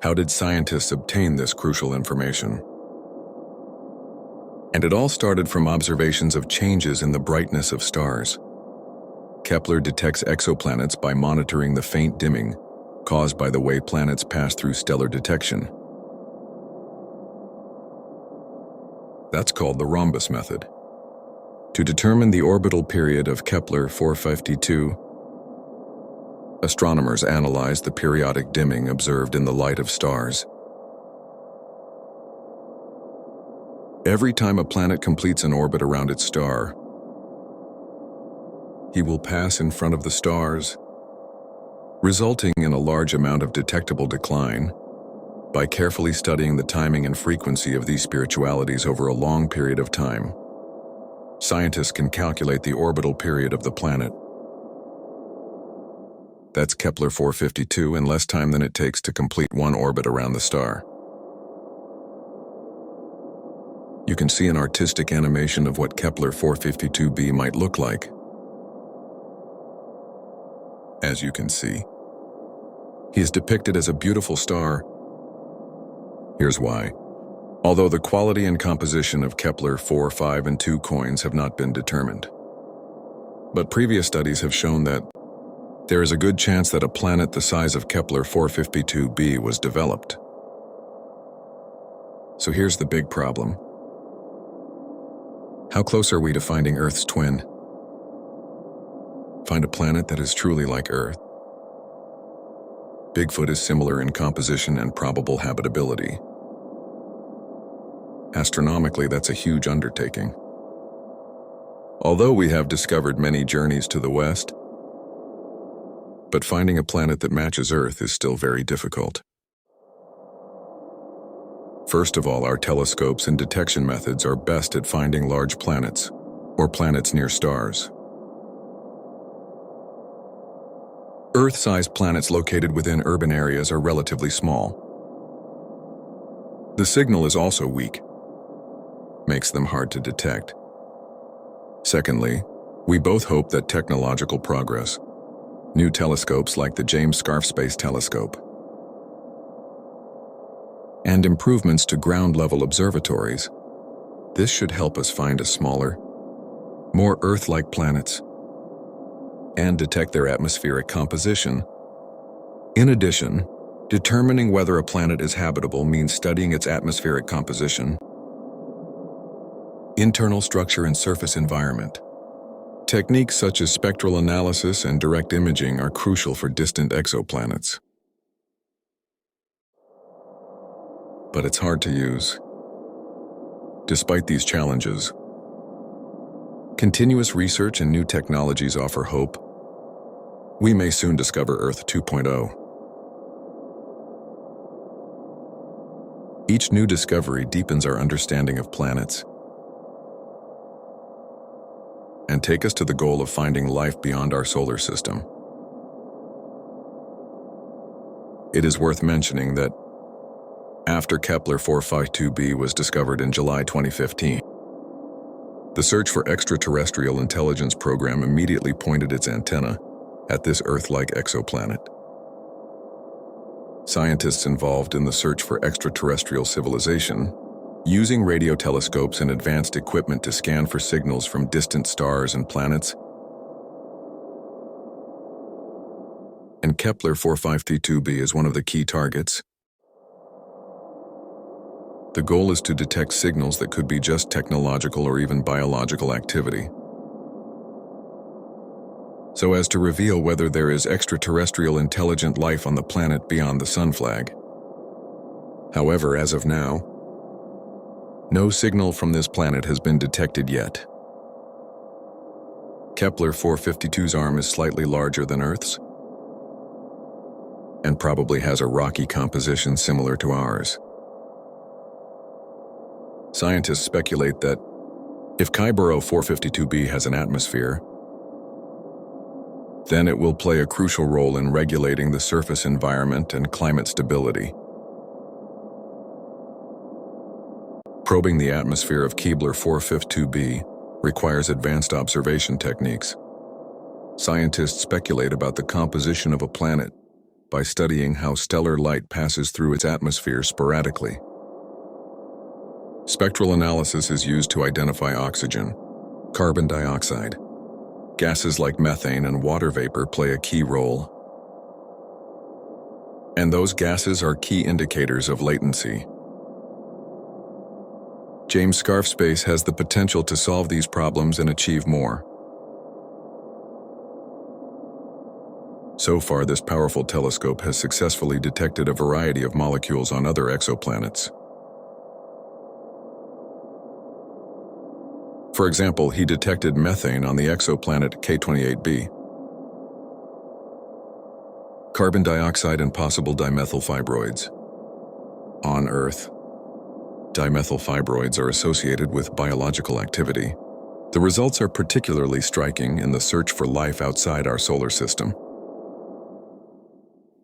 How did scientists obtain this crucial information? And it all started from observations of changes in the brightness of stars. Kepler detects exoplanets by monitoring the faint dimming caused by the way planets pass through stellar detection. That's called the rhombus method. To determine the orbital period of Kepler 452, astronomers analyzed the periodic dimming observed in the light of stars. Every time a planet completes an orbit around its star, he will pass in front of the stars, resulting in a large amount of detectable decline. By carefully studying the timing and frequency of these spiritualities over a long period of time, scientists can calculate the orbital period of the planet. That's Kepler 452 in less time than it takes to complete one orbit around the star. You can see an artistic animation of what Kepler 452b might look like. As you can see, he is depicted as a beautiful star. Here's why. Although the quality and composition of Kepler 4, 5, and 2 coins have not been determined, but previous studies have shown that there is a good chance that a planet the size of Kepler 452b was developed. So here's the big problem. How close are we to finding Earth's twin? Find a planet that is truly like Earth. Bigfoot is similar in composition and probable habitability. Astronomically, that's a huge undertaking. Although we have discovered many journeys to the west, but finding a planet that matches Earth is still very difficult. First of all, our telescopes and detection methods are best at finding large planets, or planets near stars. Earth-sized planets located within urban areas are relatively small. The signal is also weak, makes them hard to detect. Secondly, we both hope that technological progress, new telescopes like the James Webb Space Telescope, and improvements to ground-level observatories, this should help us find a smaller, more Earth-like planets and detect their atmospheric composition. In addition, determining whether a planet is habitable means studying its atmospheric composition, internal structure and surface environment. Techniques such as spectral analysis and direct imaging are crucial for distant exoplanets. But it's hard to use. Despite these challenges, continuous research and new technologies offer hope. We may soon discover Earth 2.0. Each new discovery deepens our understanding of planets and take us to the goal of finding life beyond our solar system. It is worth mentioning that after Kepler 452b was discovered in July 2015, the Search for Extraterrestrial Intelligence program immediately pointed its antenna at this Earth-like exoplanet. Scientists involved in the search for extraterrestrial civilization, using radio telescopes and advanced equipment to scan for signals from distant stars and planets, and Kepler 452b is one of the key targets. The goal is to detect signals that could be just technological or even biological activity, so as to reveal whether there is extraterrestrial intelligent life on the planet beyond the Sun flag. However, as of now, no signal from this planet has been detected yet. Kepler 452's arm is slightly larger than Earth's and probably has a rocky composition similar to ours. Scientists speculate that if Kepler 452b has an atmosphere, then it will play a crucial role in regulating the surface environment and climate stability. Probing the atmosphere of Kepler 452b requires advanced observation techniques. Scientists speculate about the composition of a planet by studying how stellar light passes through its atmosphere sporadically. Spectral analysis is used to identify oxygen, carbon dioxide. Gases like methane and water vapor play a key role. And those gases are key indicators of latency. James Scarf Space has the potential to solve these problems and achieve more. So far, this powerful telescope has successfully detected a variety of molecules on other exoplanets. For example, he detected methane on the exoplanet K28b, carbon dioxide and possible dimethyl fibroids. On Earth, dimethyl fibroids are associated with biological activity. The results are particularly striking in the search for life outside our solar system.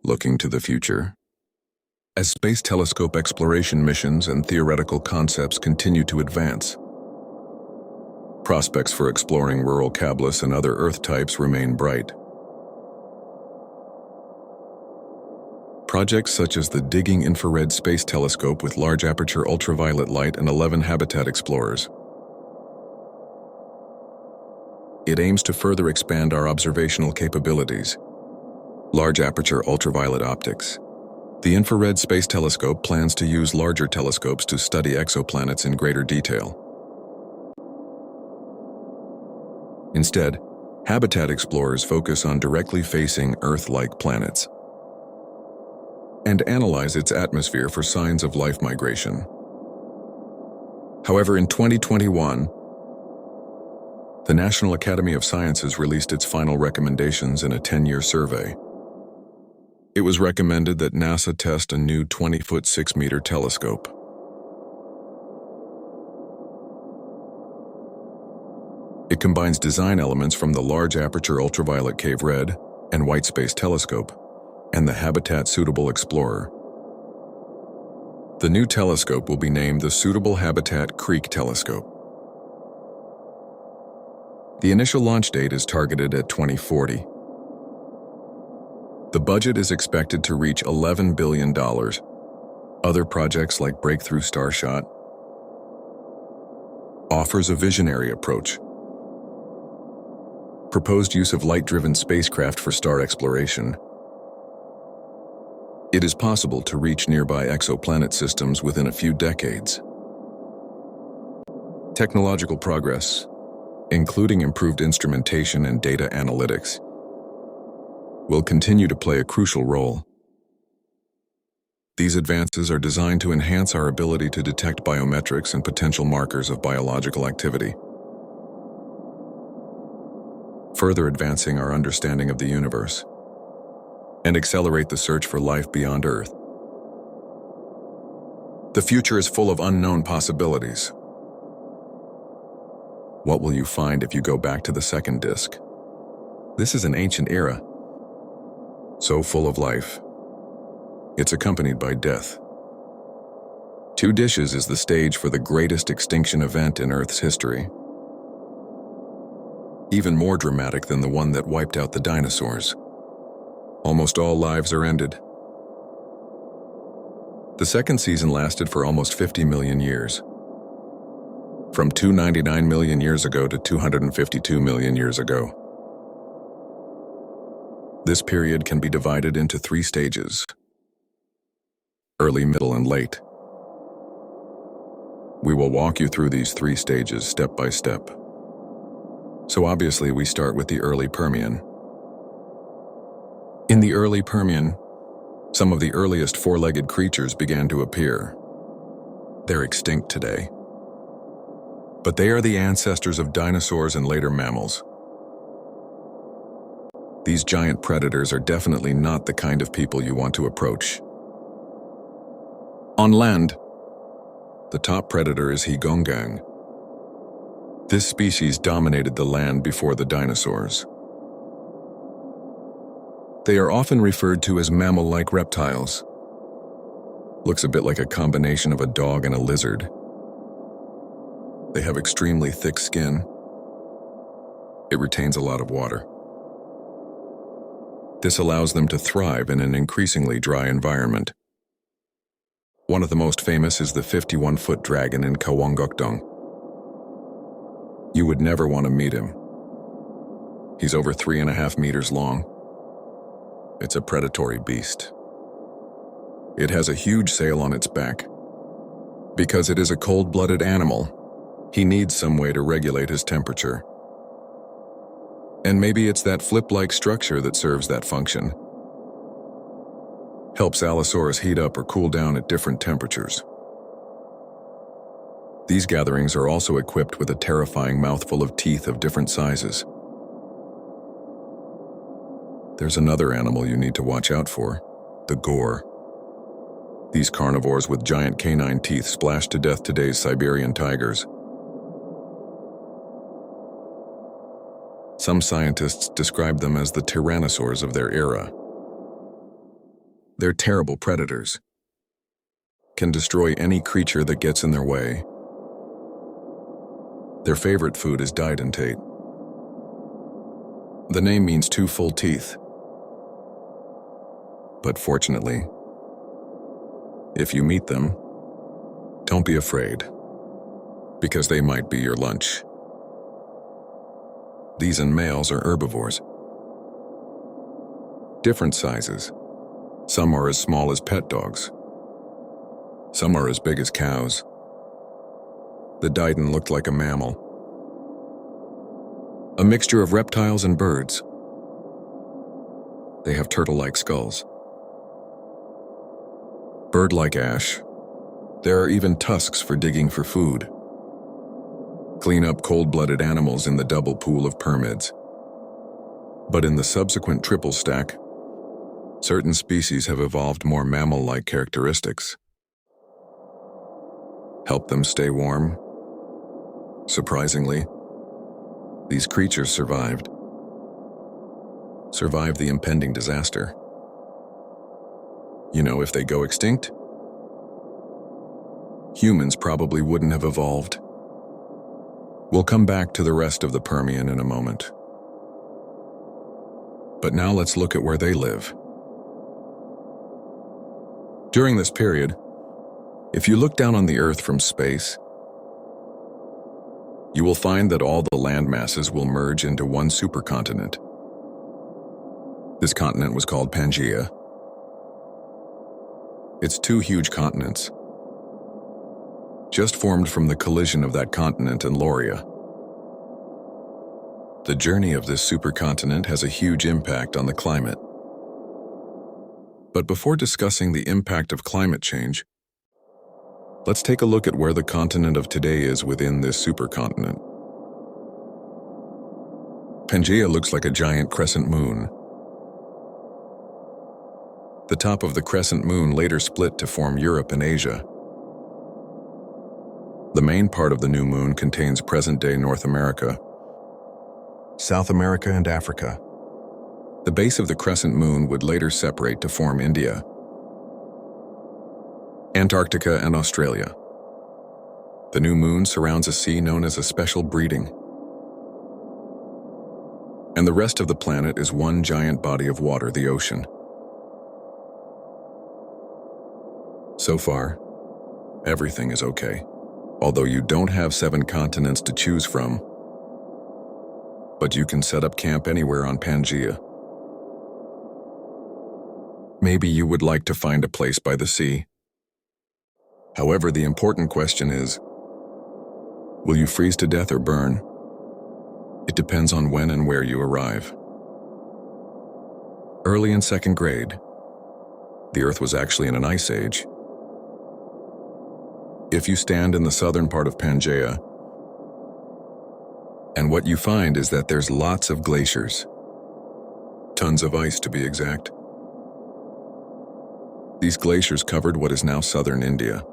Looking to the future, as space telescope exploration missions and theoretical concepts continue to advance, prospects for exploring rural Kepler and other Earth types remain bright. Projects such as the Digging Infrared Space Telescope with large aperture ultraviolet light and 11 habitat explorers. It aims to further expand our observational capabilities. Large aperture ultraviolet optics. The Infrared Space Telescope plans to use larger telescopes to study exoplanets in greater detail. Instead, habitat explorers focus on directly facing Earth-like planets and analyze its atmosphere for signs of life migration. However, in 2021, the National Academy of Sciences released its final recommendations in a 10-year survey. It was recommended that NASA test a new 20-foot 6-meter telescope. It combines design elements from the Large Aperture Ultraviolet Cave Red and White Space Telescope and the Habitat Suitable Explorer. The new telescope will be named the Suitable Habitat Creek Telescope. The initial launch date is targeted at 2040. The budget is expected to reach $11 billion. Other projects like Breakthrough Starshot offers a visionary approach. Proposed use of light-driven spacecraft for star exploration. It is possible to reach nearby exoplanet systems within a few decades. Technological progress, including improved instrumentation and data analytics, will continue to play a crucial role. These advances are designed to enhance our ability to detect biometrics and potential markers of biological activity, further advancing our understanding of the universe, and accelerate the search for life beyond Earth. The future is full of unknown possibilities. What will you find if you go back to the second disk? This is an ancient era, so full of life. It's accompanied by death. Two dishes is the stage for the greatest extinction event in Earth's history, even more dramatic than the one that wiped out the dinosaurs. Almost all lives are ended. The second season lasted for almost 50 million years, from 299 million years ago to 252 million years ago. This period can be divided into 3 stages: early, middle, and late. We will walk you through these 3 stages step by step. So obviously we start with the early Permian. In the early Permian, some of the earliest 4-legged creatures began to appear. They're extinct today, but they are the ancestors of dinosaurs and later mammals. These giant predators are definitely not the kind of people you want to approach. On land, the top predator is Higongang. This species dominated the land before the dinosaurs. They are often referred to as mammal-like reptiles. Looks a bit like a combination of a dog and a lizard. They have extremely thick skin. It retains a lot of water. This allows them to thrive in an increasingly dry environment. One of the most famous is the 51-foot dragon in Kawangokdong. You would never want to meet him. He's over 3.5 meters long. It's a predatory beast. It has a huge sail on its back. Because it is a cold-blooded animal, he needs some way to regulate his temperature. And maybe it's that flip-like structure that serves that function. Helps Allosaurus heat up or cool down at different temperatures. These gatherings are also equipped with a terrifying mouthful of teeth of different sizes. There's another animal you need to watch out for, the gore. These carnivores with giant canine teeth splash to death today's Siberian tigers. Some scientists describe them as the tyrannosaurs of their era. They're terrible predators. Can destroy any creature that gets in their way. Their favorite food is didentate. The name means 2 full teeth. But fortunately, if you meet them, don't be afraid, because they might be your lunch. These males are herbivores. Different sizes. Some are as small as pet dogs. Some are as big as cows. The Diden looked like a mammal. A mixture of reptiles and birds. They have turtle-like skulls. Bird-like ash. There are even tusks for digging for food. Clean up cold-blooded animals in the double pool of pyramids. But in the subsequent triple stack, certain species have evolved more mammal-like characteristics. Help them stay warm. Surprisingly, these creatures survived. Survived the impending disaster. You know, if they go extinct, humans probably wouldn't have evolved. We'll come back to the rest of the Permian in a moment. But now let's look at where they live. During this period, if you look down on the Earth from space, you will find that all the land masses will merge into one supercontinent. This continent was called Pangaea. It's 2 huge continents, just formed from the collision of that continent and Lauria. The journey of this supercontinent has a huge impact on the climate. But before discussing the impact of climate change, let's take a look at where the continent of today is within this supercontinent. Pangaea looks like a giant crescent moon. The top of the crescent moon later split to form Europe and Asia. The main part of the new moon contains present-day North America, South America, and Africa. The base of the crescent moon would later separate to form India, Antarctica, and Australia. The new moon surrounds a sea known as a special breeding. And the rest of the planet is one giant body of water, the ocean. So far, everything is okay, although you don't have 7 continents to choose from. But you can set up camp anywhere on Pangaea. Maybe you would like to find a place by the sea. However, the important question is, will you freeze to death or burn? It depends on when and where you arrive. Early in 2nd grade, the Earth was actually in an ice age. If you stand in the southern part of Pangaea, and what you find is that there's lots of glaciers. Tons of ice, to be exact. These glaciers covered what is now southern India,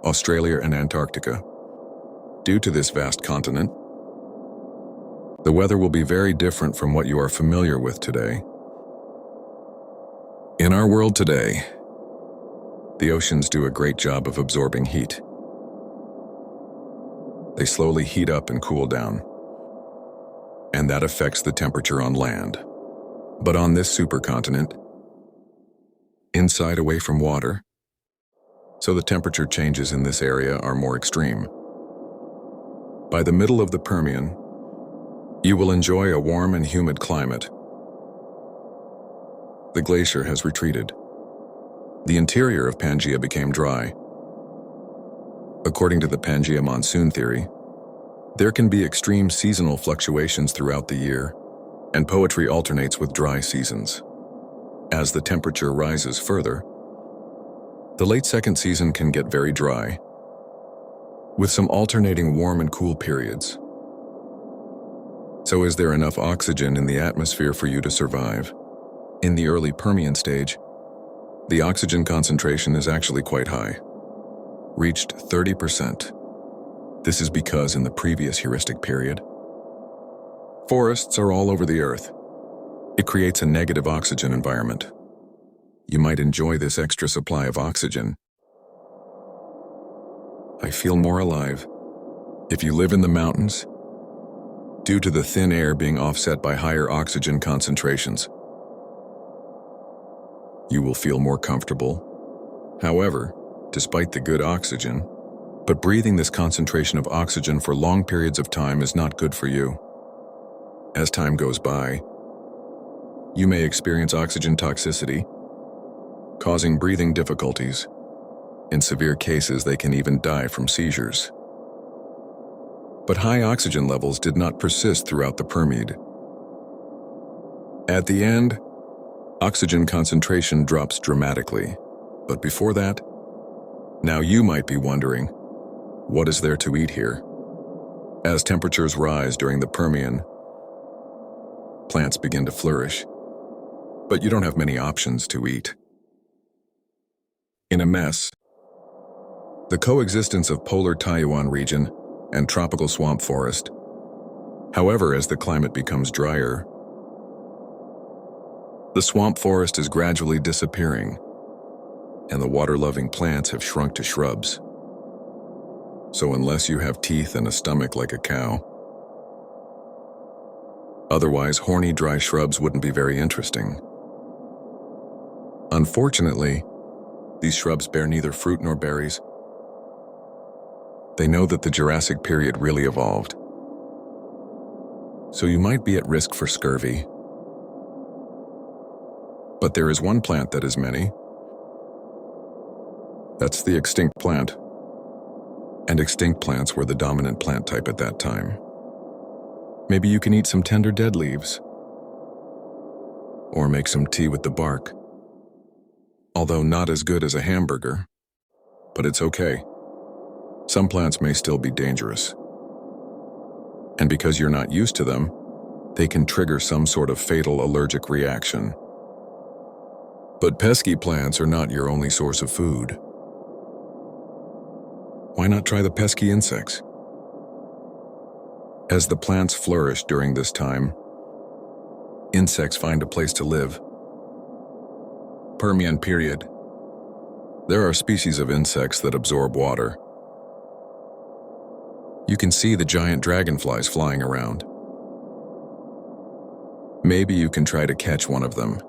Australia, and Antarctica. Due to this vast continent, the weather will be very different from what you are familiar with today. In our world today, the oceans do a great job of absorbing heat. They slowly heat up and cool down, and that affects the temperature on land. But on this supercontinent, inside away from water, so the temperature changes in this area are more extreme. By the middle of the Permian, you will enjoy a warm and humid climate. The glacier has retreated. The interior of Pangaea became dry. According to the Pangaea monsoon theory, there can be extreme seasonal fluctuations throughout the year, and poetry alternates with dry seasons. As the temperature rises further, the late second season can get very dry, with some alternating warm and cool periods. So is there enough oxygen in the atmosphere for you to survive? In the early Permian stage, the oxygen concentration is actually quite high, reached 30%. This is because in the previous heuristic period, forests are all over the Earth. It creates a negative oxygen environment. You might enjoy this extra supply of oxygen. I feel more alive. If you live in the mountains, due to the thin air being offset by higher oxygen concentrations, you will feel more comfortable. However, despite the good oxygen, but breathing this concentration of oxygen for long periods of time is not good for you. As time goes by, you may experience oxygen toxicity, causing breathing difficulties. In severe cases, they can even die from seizures. But high oxygen levels did not persist throughout the Permian. At the end, oxygen concentration drops dramatically. But before that, now you might be wondering, what is there to eat here? As temperatures rise during the Permian, plants begin to flourish, but you don't have many options to eat. In a mess, the coexistence of polar Taiwan region and tropical swamp forest. However, as the climate becomes drier, the swamp forest is gradually disappearing, and the water-loving plants have shrunk to shrubs. So unless you have teeth and a stomach like a cow, otherwise horny dry shrubs wouldn't be very interesting. Unfortunately, these shrubs bear neither fruit nor berries. They know that the Jurassic period really evolved. So you might be at risk for scurvy. But there is one plant that is many. That's the extinct plant. And extinct plants were the dominant plant type at that time. Maybe you can eat some tender dead leaves, or make some tea with the bark. Although not as good as a hamburger, but it's okay. Some plants may still be dangerous. And because you're not used to them, they can trigger some sort of fatal allergic reaction. But pesky plants are not your only source of food. Why not try the pesky insects? As the plants flourish during this time, insects find a place to live. Permian period. There are species of insects that absorb water. You can see the giant dragonflies flying around. Maybe you can try to catch one of them.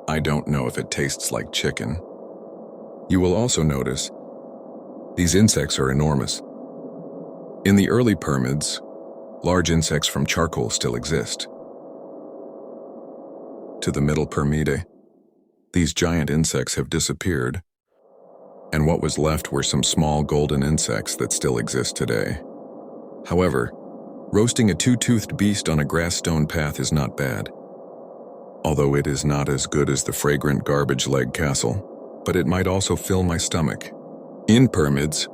I don't know if it tastes like chicken. You will also notice these insects are enormous. In the early Permians, large insects from charcoal still exist. To the middle Permidae, these giant insects have disappeared, and what was left were some small golden insects that still exist today. However, roasting a two-toothed beast on a grass stone path is not bad, although it is not as good as the fragrant garbage leg castle, but it might also fill my stomach. In Permids,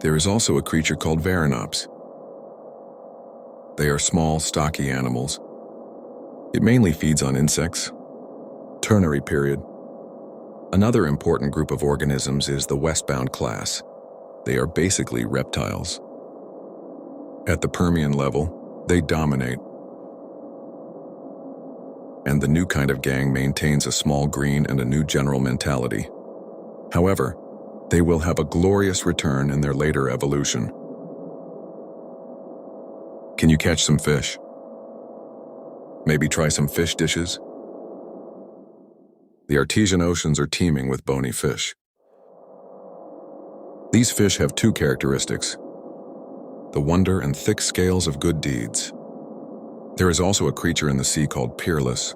there is also a creature called Varanops. They are small, stocky animals. It mainly feeds on insects. Ternary period. Another important group of organisms is the westbound class. They are basically reptiles. At the Permian level, they dominate. And the new kind of gang maintains a small green and a new general mentality. However, they will have a glorious return in their later evolution. Can you catch some fish? Maybe try some fish dishes? The artesian oceans are teeming with bony fish. These fish have two characteristics: the wonder and thick scales of good deeds. There is also a creature in the sea called peerless.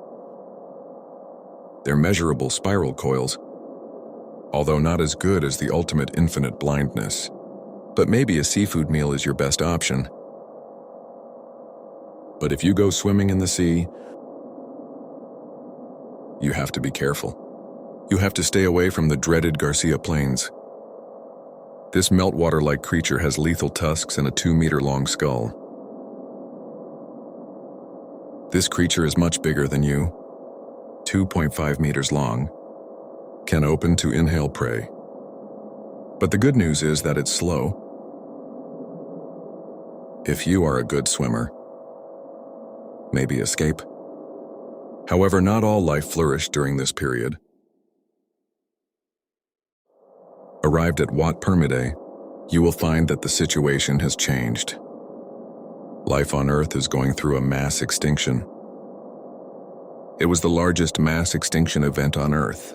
They're measurable spiral coils, although not as good as the ultimate infinite blindness. But maybe a seafood meal is your best option. But if you go swimming in the sea, you have to be careful. You have to stay away from the dreaded Garcia Plains. This meltwater-like creature has lethal tusks and a 2-meter-long skull. This creature is much bigger than you, 2.5 meters long, can open to inhale prey. But the good news is that it's slow. If you are a good swimmer, maybe escape. However, not all life flourished during this period. Arrived at Wat Pyramidae, you will find that the situation has changed. Life on Earth is going through a mass extinction. It was the largest mass extinction event on Earth.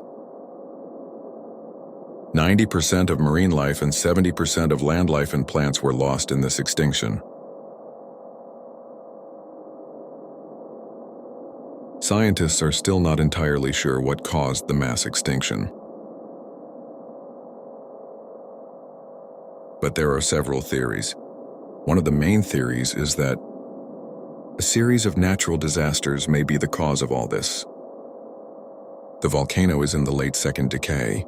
90% of marine life and 70% of land life and plants were lost in this extinction. Scientists are still not entirely sure what caused the mass extinction. But there are several theories. One of the main theories is that a series of natural disasters may be the cause of all this. The volcano is in the late second decay.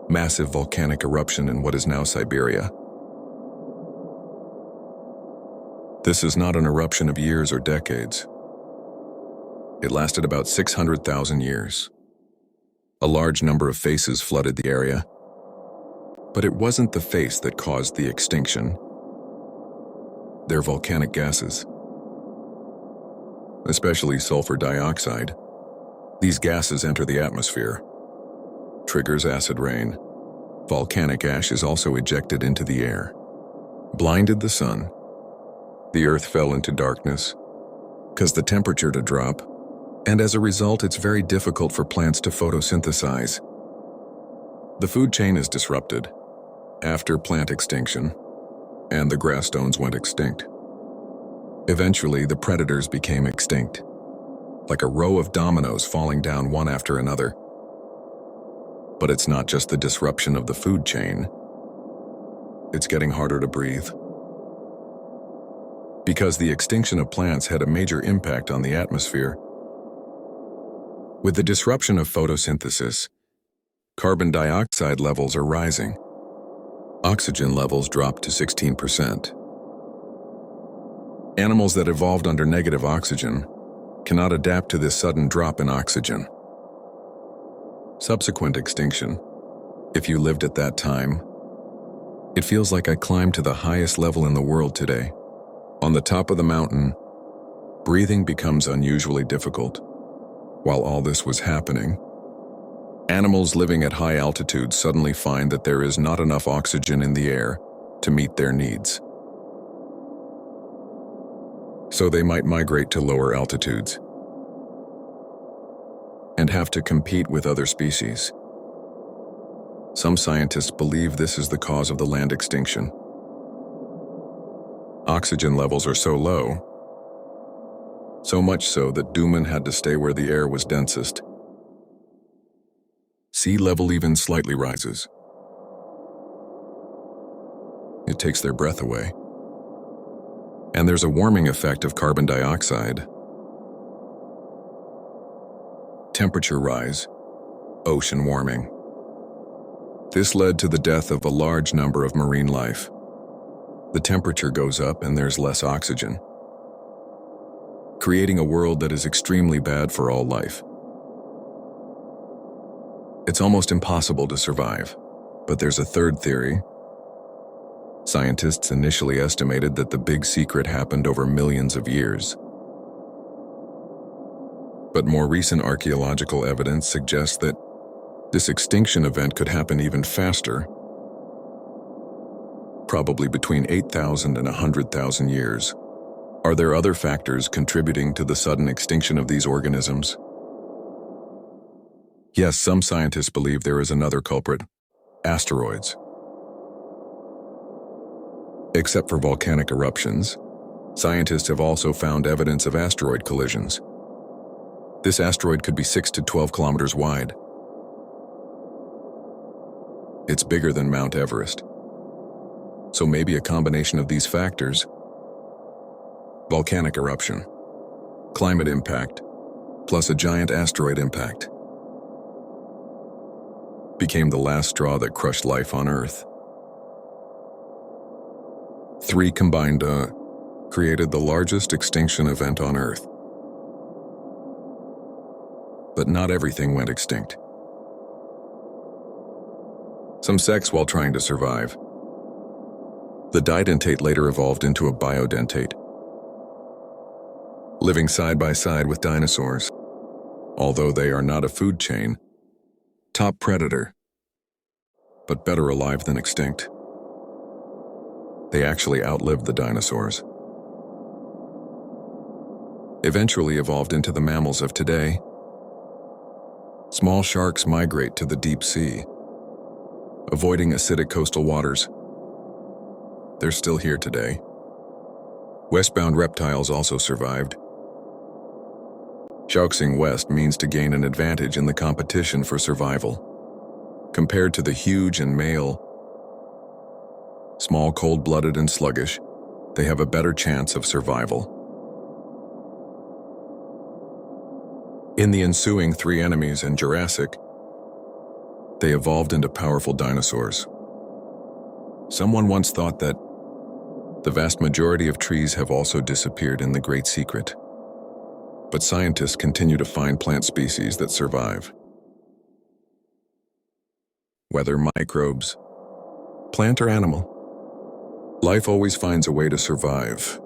Massive volcanic eruption in what is now Siberia. This is not an eruption of years or decades. It lasted about 600,000 years. A large number of faces flooded the area. But it wasn't the face that caused the extinction. They're volcanic gases, especially sulfur dioxide. These gases enter the atmosphere, triggers acid rain. Volcanic ash is also ejected into the air, blinded the sun. The earth fell into darkness, caused the temperature to drop, and as a result, it's very difficult for plants to photosynthesize. The food chain is disrupted after plant extinction, and the grass stones went extinct. Eventually, the predators became extinct, like a row of dominoes falling down one after another. But it's not just the disruption of the food chain. It's getting harder to breathe. Because the extinction of plants had a major impact on the atmosphere. With the disruption of photosynthesis, carbon dioxide levels are rising. Oxygen levels drop to 16%. Animals that evolved under negative oxygen cannot adapt to this sudden drop in oxygen. Subsequent extinction. If you lived at that time, it feels like I climbed to the highest level in the world today. On the top of the mountain, breathing becomes unusually difficult. While all this was happening, animals living at high altitudes suddenly find that there is not enough oxygen in the air to meet their needs. So they might migrate to lower altitudes and have to compete with other species. Some scientists believe this is the cause of the land extinction. Oxygen levels are so low, so much so that Duman had to stay where the air was densest. Sea level even slightly rises. It takes their breath away. And there's a warming effect of carbon dioxide. Temperature rise, ocean warming. This led to the death of a large number of marine life. The temperature goes up and there's less oxygen, creating a world that is extremely bad for all life. It's almost impossible to survive. But there's a third theory. Scientists initially estimated that the big secret happened over millions of years. But more recent archaeological evidence suggests that this extinction event could happen even faster, probably between 8,000 and 100,000 years. Are there other factors contributing to the sudden extinction of these organisms? Yes, some scientists believe there is another culprit: asteroids. Except for volcanic eruptions, scientists have also found evidence of asteroid collisions. This asteroid could be 6 to 12 kilometers wide. It's bigger than Mount Everest. So maybe a combination of these factors: volcanic eruption, climate impact, plus a giant asteroid impact, became the last straw that crushed life on Earth. 3 combined created the largest extinction event on Earth. But not everything went extinct. Some sex while trying to survive. The didentate later evolved into a biodentate, living side by side with dinosaurs. Although they are not a food chain, top predator, but better alive than extinct. They actually outlived the dinosaurs. Eventually evolved into the mammals of today. Small sharks migrate to the deep sea, avoiding acidic coastal waters. They're still here today. Westbound reptiles also survived. Sharking west means to gain an advantage in the competition for survival. Compared to the huge and male, small, cold-blooded, and sluggish, they have a better chance of survival. In the ensuing 3 enemies in Jurassic, they evolved into powerful dinosaurs. Someone once thought that the vast majority of trees have also disappeared in the Great Secret. But scientists continue to find plant species that survive. Whether microbes, plant or animal, life always finds a way to survive.